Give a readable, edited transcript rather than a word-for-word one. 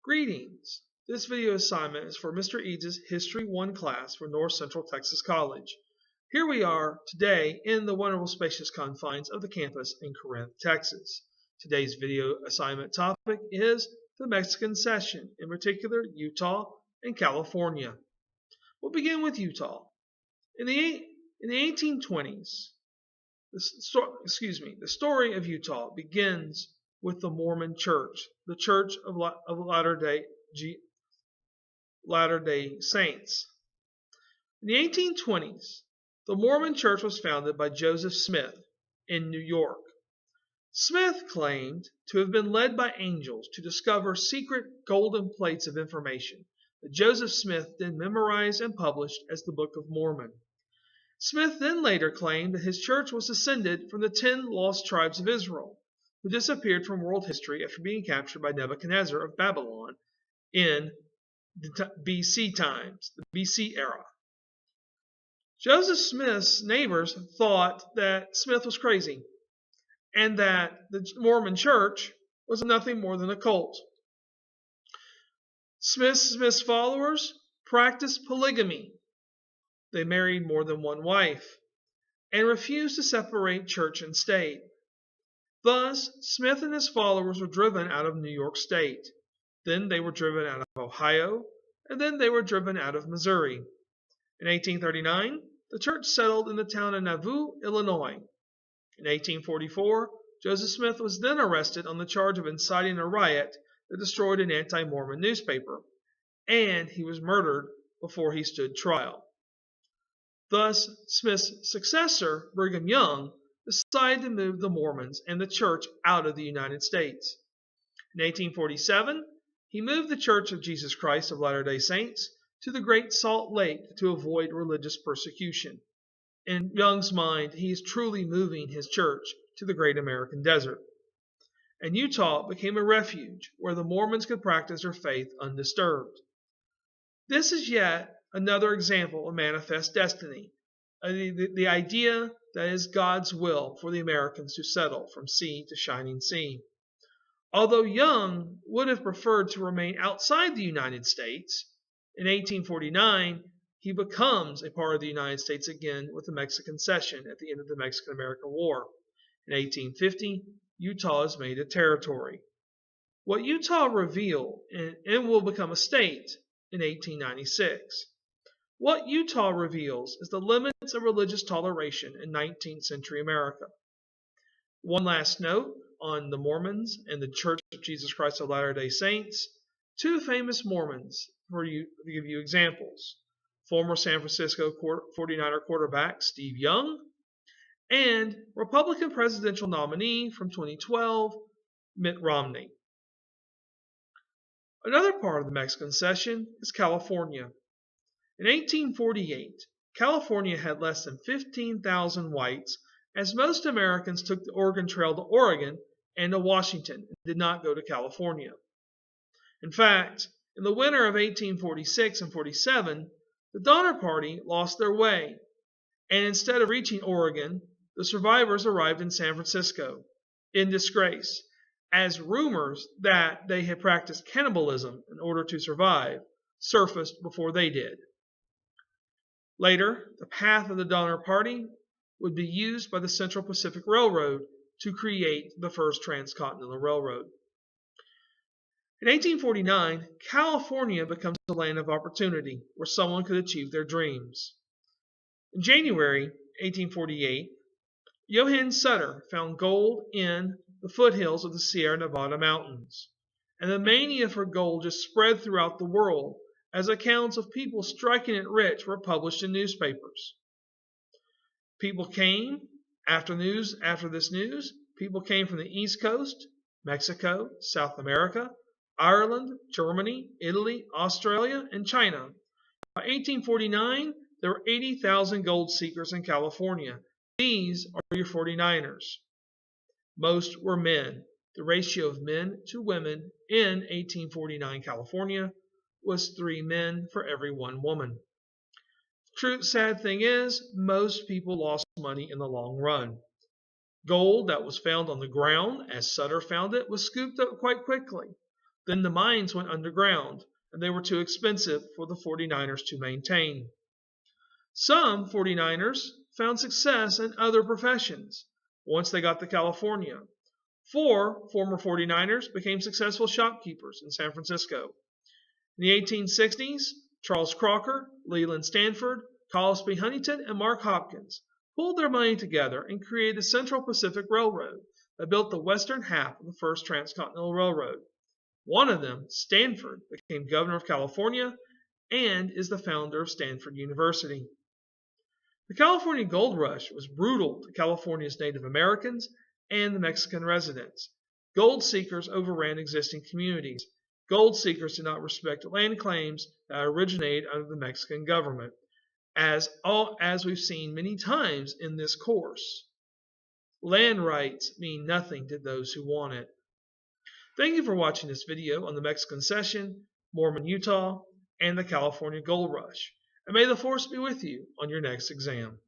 Greetings! This video assignment is for Mr. Eads' History 1 class for North Central Texas College. Here we are today in the wonderful spacious confines of the campus in Corinth, Texas. Today's video assignment topic is the Mexican Cession, in particular Utah and California. We'll begin with Utah. In the 1820s, the story of Utah begins with the Mormon Church, the Church of Latter-day Saints. In the 1820s, the Mormon Church was founded by Joseph Smith in New York. Smith claimed to have been led by angels to discover secret golden plates of information that Joseph Smith then memorized and published as the Book of Mormon. Smith then later claimed that his church was descended from the 10 lost tribes of Israel, who disappeared from world history after being captured by Nebuchadnezzar of Babylon in the BC times, the BC era. Joseph Smith's neighbors thought that Smith was crazy and that the Mormon Church was nothing more than a cult. Smith's followers practiced polygamy. They married more than one wife and refused to separate church and state. Thus, Smith and his followers were driven out of New York State. Then they were driven out of Ohio, and then they were driven out of Missouri. In 1839, the church settled in the town of Nauvoo, Illinois. In 1844, Joseph Smith was then arrested on the charge of inciting a riot that destroyed an anti-Mormon newspaper, and he was murdered before he stood trial. Thus, Smith's successor, Brigham Young, decided to move the Mormons and the church out of the United States. In 1847, he moved the Church of Jesus Christ of Latter-day Saints to the Great Salt Lake to avoid religious persecution. In Young's mind, he is truly moving his church to the Great American Desert. And Utah became a refuge where the Mormons could practice their faith undisturbed. This is yet another example of manifest destiny, the idea that is God's will for the Americans to settle from sea to shining sea. Although Young would have preferred to remain outside the United States, in 1849 he becomes a part of the United States again with the Mexican Cession at the end of the Mexican-American War. In 1850, Utah is made a territory. What Utah revealed and will become a state in 1896. What Utah reveals is the limits of religious toleration in 19th century America. One last note on the Mormons and the Church of Jesus Christ of Latter-day Saints. Two famous Mormons, to give you examples. Former San Francisco 49er quarterback Steve Young and Republican presidential nominee from 2012, Mitt Romney. Another part of the Mexican Cession is California. In 1848, California had less than 15,000 whites, as most Americans took the Oregon Trail to Oregon and to Washington and did not go to California. In fact, in the winter of 1846 and 47, the Donner Party lost their way, and instead of reaching Oregon, the survivors arrived in San Francisco in disgrace, as rumors that they had practiced cannibalism in order to survive surfaced before they did. Later, the path of the Donner Party would be used by the Central Pacific Railroad to create the first transcontinental railroad. In 1849, California becomes a land of opportunity where someone could achieve their dreams. In January 1848, Johann Sutter found gold in the foothills of the Sierra Nevada mountains, and the mania for gold just spread throughout the world as accounts of people striking it rich were published in newspapers. People came after this news. People came from the East Coast, Mexico, South America, Ireland, Germany, Italy, Australia, and China. By 1849, there were 80,000 gold seekers in California. These are your 49ers. Most were men. The ratio of men to women in 1849 California was 3 men for every 1 woman. True sad thing is, most people lost money in the long run. Gold that was found on the ground, as Sutter found it, was scooped up quite quickly. Then the mines went underground, and they were too expensive for the 49ers to maintain. Some 49ers found success in other professions once they got to California. 4 former 49ers became successful shopkeepers in San Francisco. In the 1860s, Charles Crocker, Leland Stanford, Collis B. Huntington, and Mark Hopkins pulled their money together and created the Central Pacific Railroad that built the western half of the first transcontinental railroad. One of them, Stanford, became governor of California and is the founder of Stanford University. The California Gold Rush was brutal to California's Native Americans and the Mexican residents. Gold seekers overran existing communities. Gold seekers did not respect land claims that originated under the Mexican government, as we've seen many times in this course. Land rights mean nothing to those who want it. Thank you for watching this video on the Mexican Cession, Mormon Utah, and the California Gold Rush. And may the force be with you on your next exam.